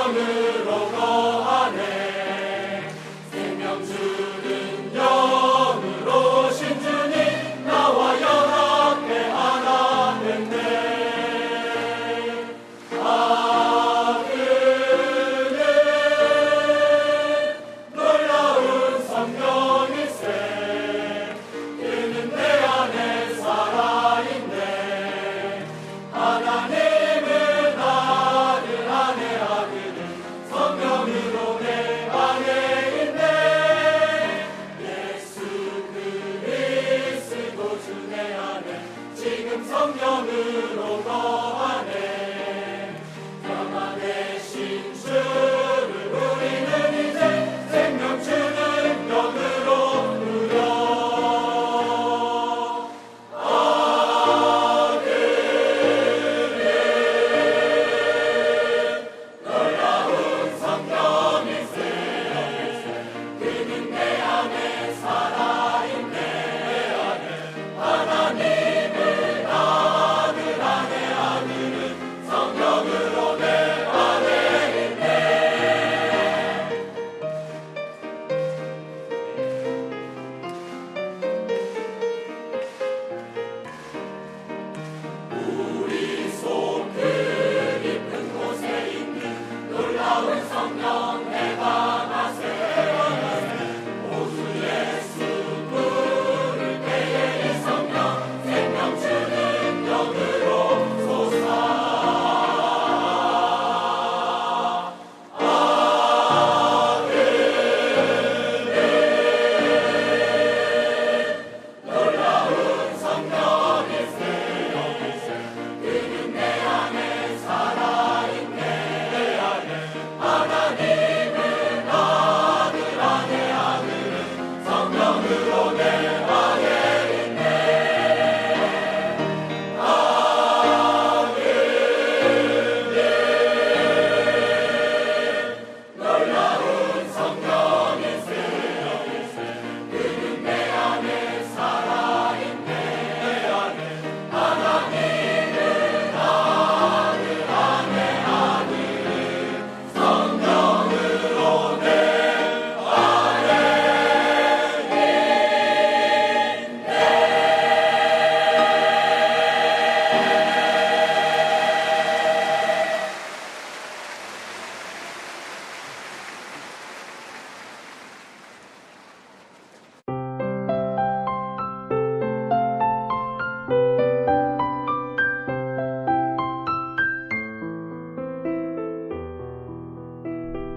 성령으로 거하네. 생명 주는 영으로 신주님 나와 연합해 하나 됐네. 그는 놀라운 성령일세. 그는 내 안에 살아있네. 하나님은 아들 안에 아들은 성령으로 내 안에 있네. 예수 그리스도 주 내 안에 지금 성령으로 거하네. 평안되신 주를 우리는 이제 생명 주는 영으로 누려. 놀라운 성령일세. 그는 내 안에 살아있네. 하나님은 아들 안에 아들은 성령으로 내 안에 있네. 우리 속 그 깊은 곳에 있는 놀라운 성령 해방하세. 모두 예수 부를 때에 이 성령 생명 주는 영으로 솟아. 놀라운 성령일세. 그는 내 안에 살아있네. 하나님은 아들 안에 아들은 성령으로 내 안에 있네. 놀라운 성령일세. 그는 내 안에 살아있네. 하나님은 아들 안에 아들은 성령으로 내 안에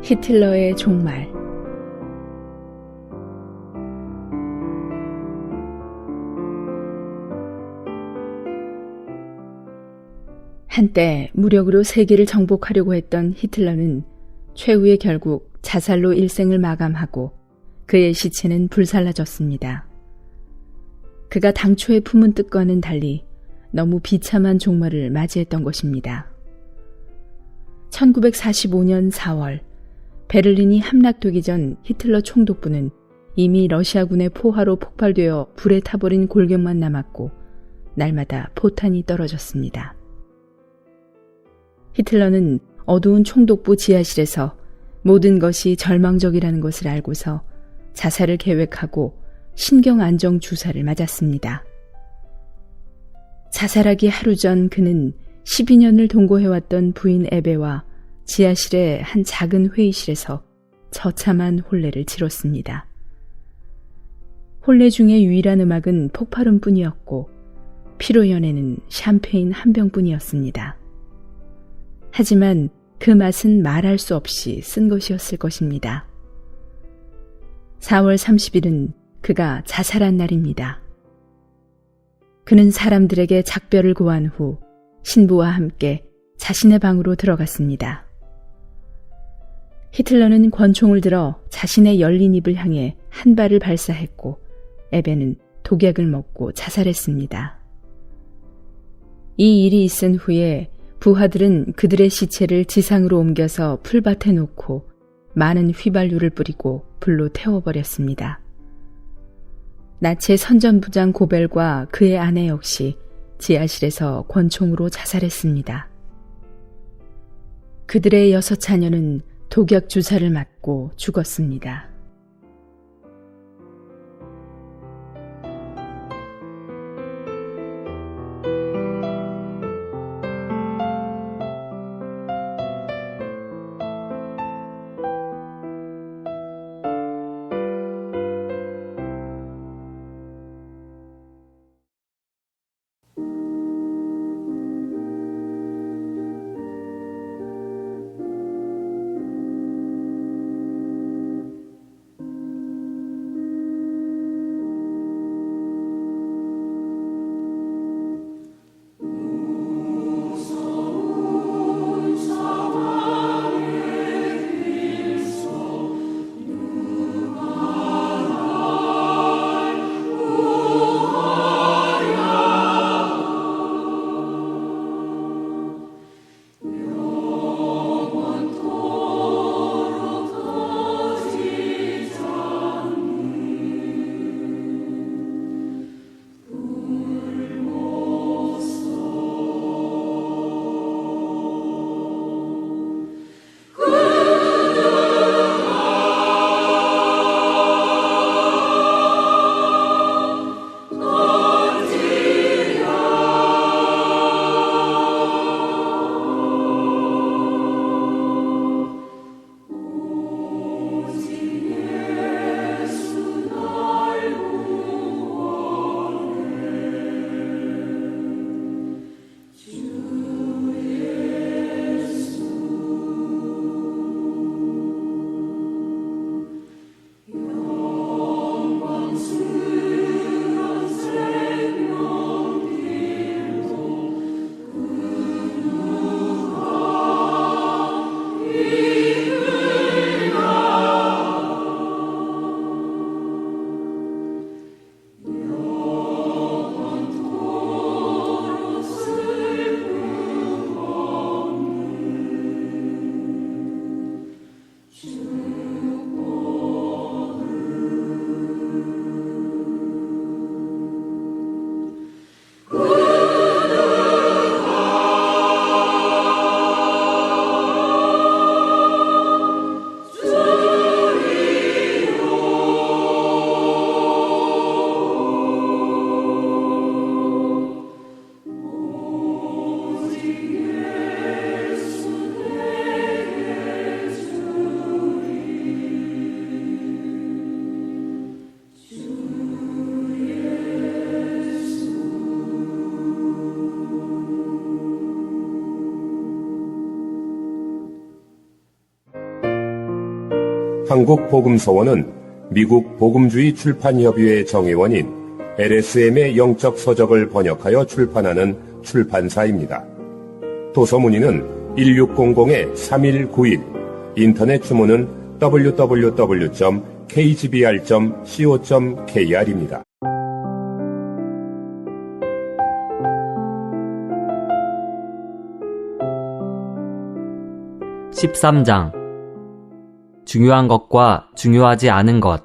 히틀러의 종말. 한때 무력으로 세계를 정복하려고 했던 히틀러는 최후에 결국 자살로 일생을 마감하고 그의 시체는 불살라졌습니다. 그가 당초에 품은 뜻과는 달리 너무 비참한 종말을 맞이했던 것입니다. 1945년 4월 베를린이 함락되기 전 히틀러 총독부는 이미 러시아군의 포화로 폭발되어 불에 타버린 골격만 남았고 날마다 포탄이 떨어졌습니다. 히틀러는 어두운 총독부 지하실에서 모든 것이 절망적이라는 것을 알고서 자살을 계획하고 신경안정 주사를 맞았습니다. 자살하기 하루 전 그는 12년을 동거해왔던 부인 에베와 지하실의 한 작은 회의실에서 처참한 혼례를 치렀습니다. 혼례 중에 유일한 음악은 폭발음뿐이었고 피로연에는 샴페인 한 병뿐이었습니다. 하지만 그 맛은 말할 수 없이 쓴 것이었을 것입니다. 4월 30일은 그가 자살한 날입니다. 그는 사람들에게 작별을 고한 후 신부와 함께 자신의 방으로 들어갔습니다. 히틀러는 권총을 들어 자신의 열린 입을 향해 한 발을 발사했고 에베는 독약을 먹고 자살했습니다. 이 일이 있은 후에 부하들은 그들의 시체를 지상으로 옮겨서 풀밭에 놓고 많은 휘발유를 뿌리고 불로 태워버렸습니다. 나치의 선전부장 고벨과 그의 아내 역시 지하실에서 권총으로 자살했습니다. 그들의 6 자녀는 독약 주사를 맞고 죽었습니다. 한국복음서원은 미국 복음주의 출판협의회 정회원인 LSM의 영적 서적을 번역하여 출판하는 출판사입니다. 도서문의는 1600-3191, 인터넷 주문은 www.kgbr.co.kr입니다. (13장) 중요한 것과 중요하지 않은 것.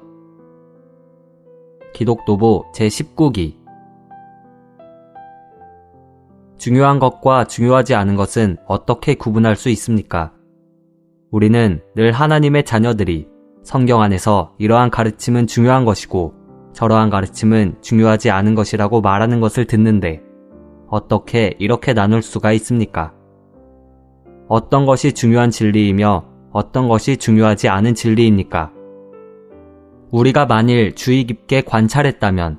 기독도보 제19기. 중요한 것과 중요하지 않은 것은 어떻게 구분할 수 있습니까? 우리는 늘 하나님의 자녀들이 성경 안에서 이러한 가르침은 중요한 것이고 저러한 가르침은 중요하지 않은 것이라고 말하는 것을 듣는데 어떻게 이렇게 나눌 수가 있습니까? 어떤 것이 중요한 진리이며 어떤 것이 중요하지 않은 진리입니까? 우리가 만일 주의 깊게 관찰했다면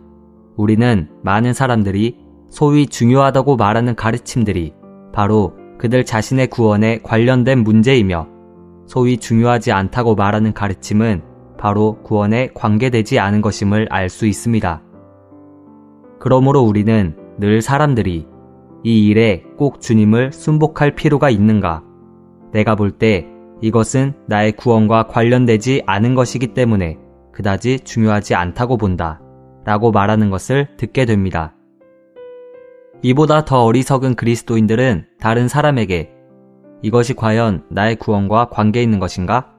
우리는 많은 사람들이 소위 중요하다고 말하는 가르침들이 바로 그들 자신의 구원에 관련된 문제이며 소위 중요하지 않다고 말하는 가르침은 바로 구원에 관계되지 않은 것임을 알 수 있습니다. 그러므로 우리는 늘 사람들이 이 일에 꼭 주님을 순복할 필요가 있는가? 내가 볼 때 이것은 나의 구원과 관련되지 않은 것이기 때문에 그다지 중요하지 않다고 본다 라고 말하는 것을 듣게 됩니다. 이보다 더 어리석은 그리스도인들은 다른 사람에게 이것이 과연 나의 구원과 관계 있는 것인가?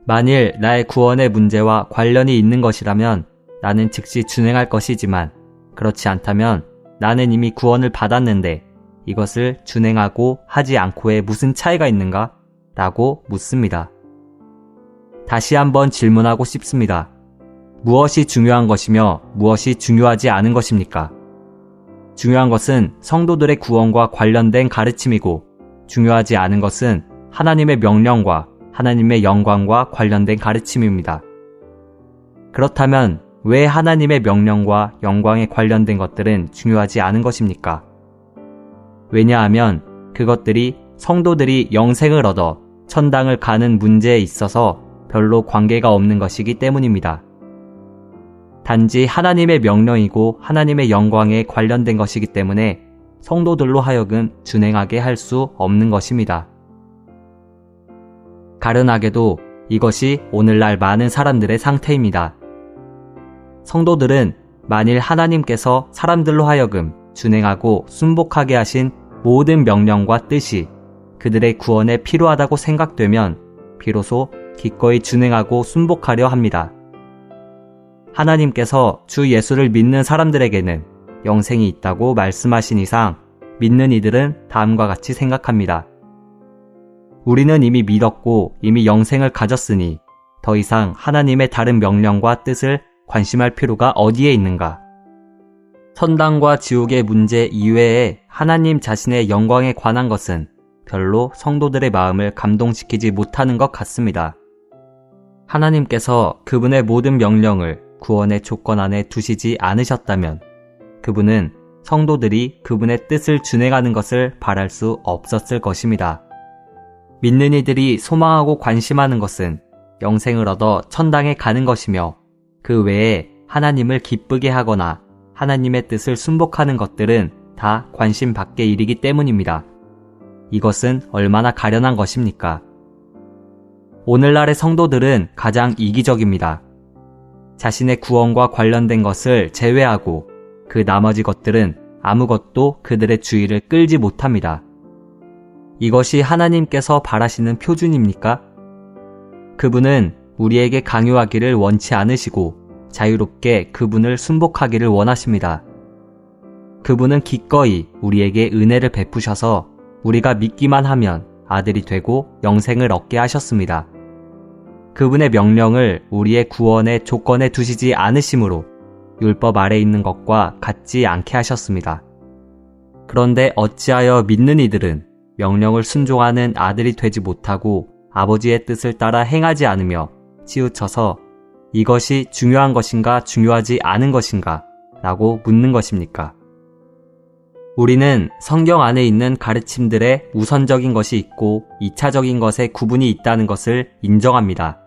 만일 나의 구원의 문제와 관련이 있는 것이라면 나는 즉시 준행할 것이지만 그렇지 않다면 나는 이미 구원을 받았는데 이것을 준행하고 하지 않고에 무슨 차이가 있는가? 라고 묻습니다. 다시 한번 질문하고 싶습니다. 무엇이 중요한 것이며 무엇이 중요하지 않은 것입니까? 중요한 것은 성도들의 구원과 관련된 가르침이고 중요하지 않은 것은 하나님의 명령과 하나님의 영광과 관련된 가르침입니다. 그렇다면 왜 하나님의 명령과 영광에 관련된 것들은 중요하지 않은 것입니까? 왜냐하면 그것들이 성도들이 영생을 얻어 천당을 가는 문제에 있어서 별로 관계가 없는 것이기 때문입니다. 단지 하나님의 명령이고 하나님의 영광에 관련된 것이기 때문에 성도들로 하여금 준행하게 할 수 없는 것입니다. 가련하게도 이것이 오늘날 많은 사람들의 상태입니다. 성도들은 만일 하나님께서 사람들로 하여금 준행하고 순복하게 하신 모든 명령과 뜻이 그들의 구원에 필요하다고 생각되면 비로소 기꺼이 준행하고 순복하려 합니다. 하나님께서 주 예수를 믿는 사람들에게는 영생이 있다고 말씀하신 이상 믿는 이들은 다음과 같이 생각합니다. 우리는 이미 믿었고 이미 영생을 가졌으니 더 이상 하나님의 다른 명령과 뜻을 관심할 필요가 어디에 있는가? 천당과 지옥의 문제 이외에 하나님 자신의 영광에 관한 것은 별로 성도들의 마음을 감동시키지 못하는 것 같습니다. 하나님께서 그분의 모든 명령을 구원의 조건 안에 두시지 않으셨다면 그분은 성도들이 그분의 뜻을 준행하는 것을 바랄 수 없었을 것입니다. 믿는 이들이 소망하고 관심하는 것은 영생을 얻어 천당에 가는 것이며 그 외에 하나님을 기쁘게 하거나 하나님의 뜻을 순복하는 것들은 다 관심 밖의 일이기 때문입니다. 이것은 얼마나 가련한 것입니까? 오늘날의 성도들은 가장 이기적입니다. 자신의 구원과 관련된 것을 제외하고 그 나머지 것들은 아무것도 그들의 주의를 끌지 못합니다. 이것이 하나님께서 바라시는 표준입니까? 그분은 우리에게 강요하기를 원치 않으시고 자유롭게 그분을 순복하기를 원하십니다. 그분은 기꺼이 우리에게 은혜를 베푸셔서 우리가 믿기만 하면 아들이 되고 영생을 얻게 하셨습니다. 그분의 명령을 우리의 구원의 조건에 두시지 않으시므로 율법 아래 있는 것과 같지 않게 하셨습니다. 그런데 어찌하여 믿는 이들은 명령을 순종하는 아들이 되지 못하고 아버지의 뜻을 따라 행하지 않으며 치우쳐서 이것이 중요한 것인가 중요하지 않은 것인가 라고 묻는 것입니까? 우리는 성경 안에 있는 가르침들의 우선적인 것이 있고 2차적인 것에 구분이 있다는 것을 인정합니다.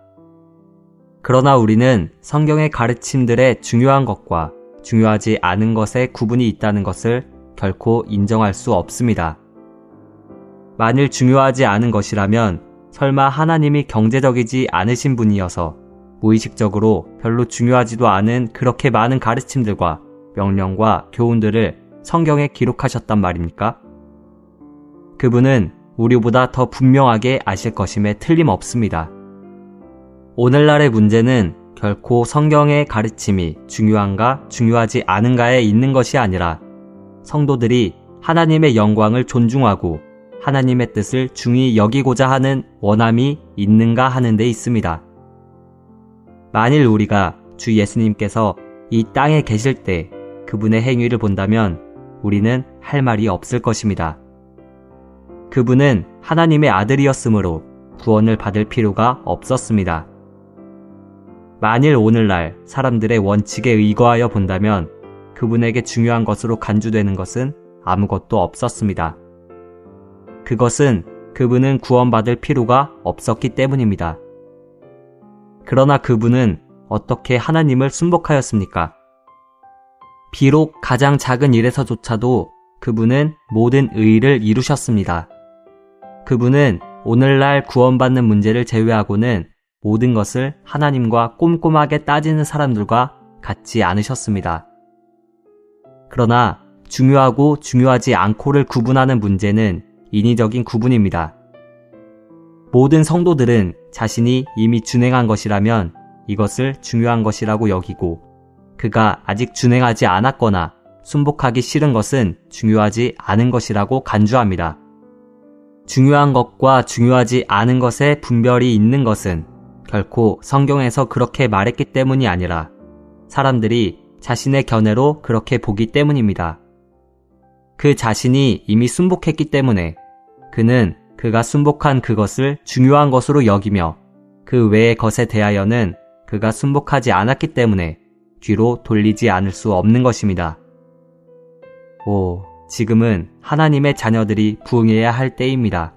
그러나 우리는 성경의 가르침들의 중요한 것과 중요하지 않은 것에 구분이 있다는 것을 결코 인정할 수 없습니다. 만일 중요하지 않은 것이라면 설마 하나님이 경제적이지 않으신 분이어서 무의식적으로 별로 중요하지도 않은 그렇게 많은 가르침들과 명령과 교훈들을 성경에 기록하셨단 말입니까? 그분은 우리보다 더 분명하게 아실 것임에 틀림없습니다. 오늘날의 문제는 결코 성경의 가르침이 중요한가 중요하지 않은가에 있는 것이 아니라 성도들이 하나님의 영광을 존중하고 하나님의 뜻을 중히 여기고자 하는 원함이 있는가 하는 데 있습니다. 만일 우리가 주 예수님께서 이 땅에 계실 때 그분의 행위를 본다면 우리는 할 말이 없을 것입니다. 그분은 하나님의 아들이었으므로 구원을 받을 필요가 없었습니다. 만일 오늘날 사람들의 원칙에 의거하여 본다면 그분에게 중요한 것으로 간주되는 것은 아무것도 없었습니다. 그것은 그분은 구원받을 필요가 없었기 때문입니다. 그러나 그분은 어떻게 하나님을 순복하였습니까? 비록 가장 작은 일에서조차도 그분은 모든 의의를 이루셨습니다. 그분은 오늘날 구원받는 문제를 제외하고는 모든 것을 하나님과 꼼꼼하게 따지는 사람들과 같지 않으셨습니다. 그러나 중요하고 중요하지 않고를 구분하는 문제는 인위적인 구분입니다. 모든 성도들은 자신이 이미 준행한 것이라면 이것을 중요한 것이라고 여기고 그가 아직 준행하지 않았거나 순복하기 싫은 것은 중요하지 않은 것이라고 간주합니다. 중요한 것과 중요하지 않은 것에 분별이 있는 것은 결코 성경에서 그렇게 말했기 때문이 아니라 사람들이 자신의 견해로 그렇게 보기 때문입니다. 그 자신이 이미 순복했기 때문에 그는 그가 순복한 그것을 중요한 것으로 여기며 그 외의 것에 대하여는 그가 순복하지 않았기 때문에 뒤로 돌리지 않을 수 없는 것입니다. 오, 지금은 하나님의 자녀들이 부응해야 할 때입니다.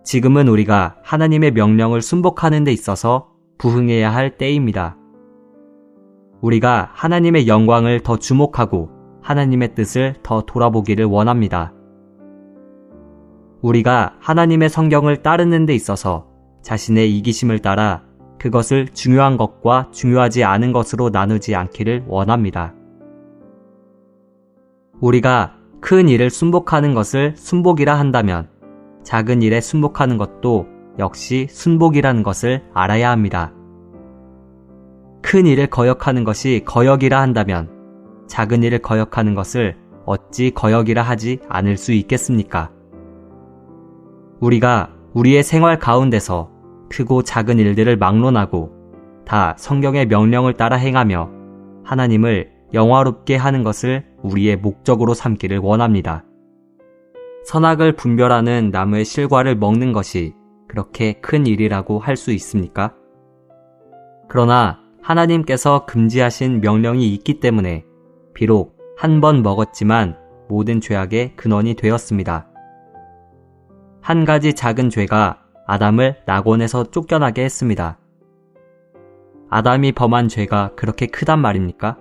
지금은 우리가 하나님의 명령을 순복하는 데 있어서 부응해야 할 때입니다. 우리가 하나님의 영광을 더 주목하고 하나님의 뜻을 더 돌아보기를 원합니다. 우리가 하나님의 성경을 따르는 데 있어서 자신의 이기심을 따라 그것을 중요한 것과 중요하지 않은 것으로 나누지 않기를 원합니다. 우리가 큰 일을 순복하는 것을 순복이라 한다면 작은 일에 순복하는 것도 역시 순복이라는 것을 알아야 합니다. 큰 일을 거역하는 것이 거역이라 한다면 작은 일을 거역하는 것을 어찌 거역이라 하지 않을 수 있겠습니까? 우리가 우리의 생활 가운데서 크고 작은 일들을 막론하고 다 성경의 명령을 따라 행하며 하나님을 영화롭게 하는 것을 우리의 목적으로 삼기를 원합니다. 선악을 분별하는 나무의 실과를 먹는 것이 그렇게 큰 일이라고 할 수 있습니까? 그러나 하나님께서 금지하신 명령이 있기 때문에 비록 한 번 먹었지만 모든 죄악의 근원이 되었습니다. 한 가지 작은 죄가 아담을 낙원에서 쫓겨나게 했습니다. 아담이 범한 죄가 그렇게 크단 말입니까?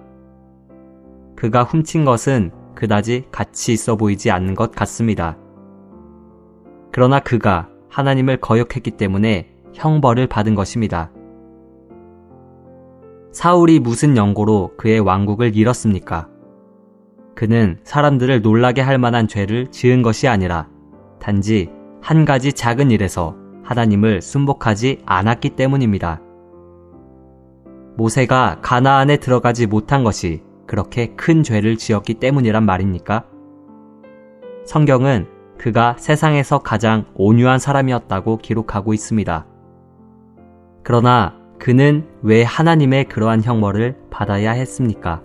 그가 훔친 것은 그다지 가치 있어 보이지 않는 것 같습니다. 그러나 그가 하나님을 거역했기 때문에 형벌을 받은 것입니다. 사울이 무슨 연고로 그의 왕국을 잃었습니까? 그는 사람들을 놀라게 할 만한 죄를 지은 것이 아니라 단지 한 가지 작은 일에서 하나님을 순복하지 않았기 때문입니다. 모세가 가나안에 들어가지 못한 것이 그렇게 큰 죄를 지었기 때문이란 말입니까? 성경은 그가 세상에서 가장 온유한 사람이었다고 기록하고 있습니다. 그러나 그는 왜 하나님의 그러한 형벌을 받아야 했습니까?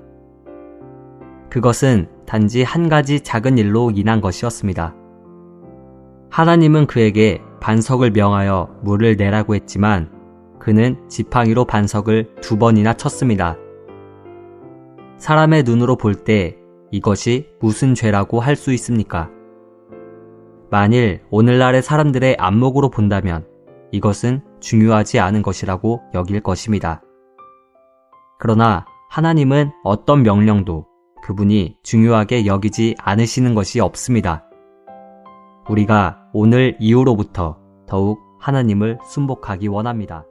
그것은 단지 한 가지 작은 일로 인한 것이었습니다. 하나님은 그에게 반석을 명하여 물을 내라고 했지만 그는 지팡이로 반석을 2번이나 쳤습니다. 사람의 눈으로 볼 때 이것이 무슨 죄라고 할 수 있습니까? 만일 오늘날의 사람들의 안목으로 본다면 이것은 중요하지 않은 것이라고 여길 것입니다. 그러나 하나님은 어떤 명령도 그분이 중요하게 여기지 않으시는 것이 없습니다. 우리가 오늘 이후로부터 더욱 하나님을 순복하기 원합니다.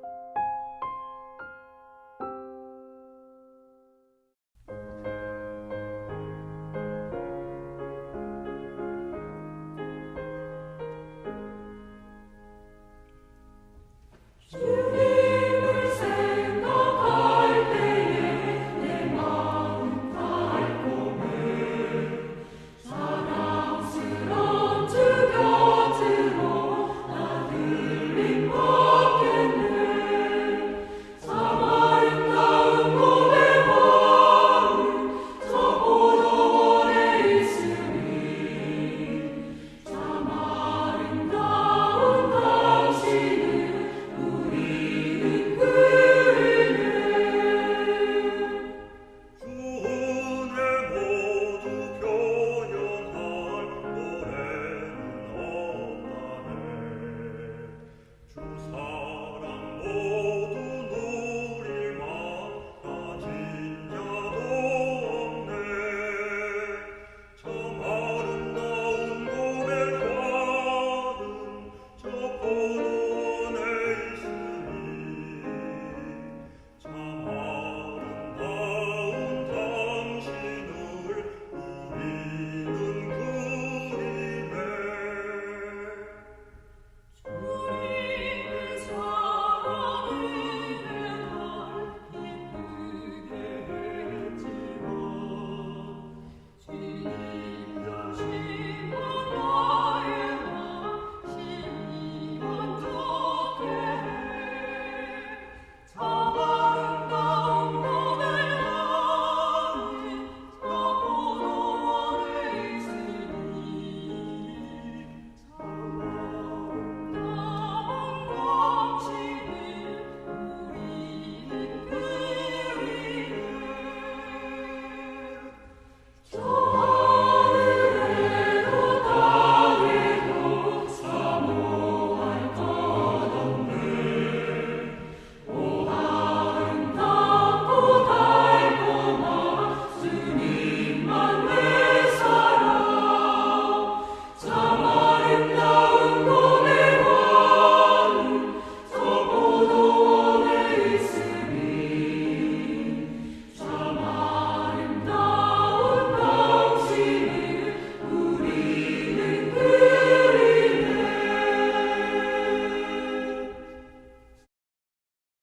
주님을 생각할 때에 내 마음 달콤해 사랑스런 주 곁으로 나 들림 받겠네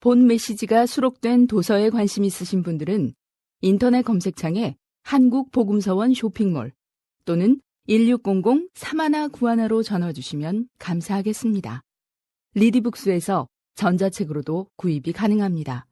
본 메시지가 수록된 도서에 관심 있으신 분들은 인터넷 검색창에 한국복음서원 쇼핑몰 또는 1600-3191로 전화 주시면 감사하겠습니다. 리디북스에서 전자책으로도 구입이 가능합니다.